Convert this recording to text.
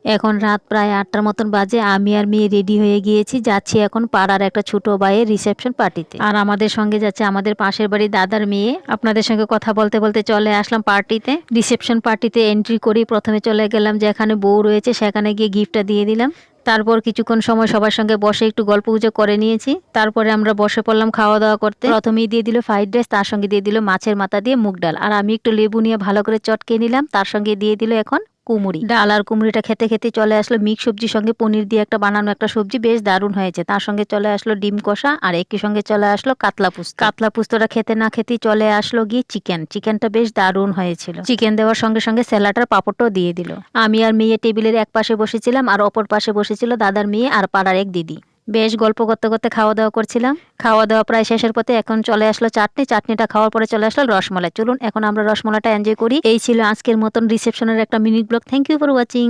এখন রাত প্রায় ৮টার মতন বাজে। আমি আর মেয়ে রেডি হয়ে গিয়েছি, যাচ্ছি এখন পাড়ার একটা ছোট ভাইয়ের রিসেপশন পার্টিতে। আর আমাদের সঙ্গে যাচ্ছে আমাদের পাশের বাড়ির দাদার মেয়ে। আপনাদের সঙ্গে কথা বলতে বলতে চলে আসলাম পার্টিতে। রিসেপশন পার্টিতে এন্ট্রি করি প্রথমে চলে গেলাম যেখানে বউ রয়েছে, সেখানে গিয়ে গিফটটা দিয়ে দিলাম। তারপর কিছুক্ষণ সময় সবার সঙ্গে বসে একটু গল্প গুজব করে নিয়েছি। তারপরে আমরা বসে পড়লাম খাওয়া দাওয়া করতে। প্রথমেই দিয়ে দিল ফ্রাইড রাইস, তার সঙ্গে দিয়ে দিল মাছের মাথা দিয়ে মুগ ডাল। আর আমি একটু লেবু নিয়ে ভালো করে চটকে নিলাম। তার সঙ্গে দিয়ে দিল এখন কুমড়ি ডাল। আর কুমড়িটা খেতে খেতে চলে আসলো মিক্স সবজির সঙ্গে পনির দিয়ে একটা বানানো একটা সবজি, বেশ দারুণ হয়েছে। তার সঙ্গে চলে আসলো ডিম কষা, আর একই সঙ্গে চলে আসলো কাতলা পুস্ত। কাতলা পুস্তটা খেতে না খেতেই চলে আসলো গিয়ে চিকেনটা বেশ দারুণ হয়েছিল। চিকেন দেওয়ার সঙ্গে সঙ্গে স্যালাড আর পাঁপড়টাও দিয়ে দিল। আমি আর মেয়ে টেবিলের এক পাশে বসেছিলাম, আর অপর পাশে বসেছিল দাদার মেয়ে আর পাড়ার এক দিদি। বেশ গল্প করতে করতে খাওয়া দাওয়া করছিলাম। খাওয়া দাওয়া প্রায় শেষের পথে। এখন চলে আসলো চাটনিটা খাওয়ার পরে চলে আসলো রসমালাই। চলুন এখন আমরা রসমালাইটা এনজয় করি। এই ছিল আজকের মতন রিসেপশনের একটা mini blog. Thank you for watching.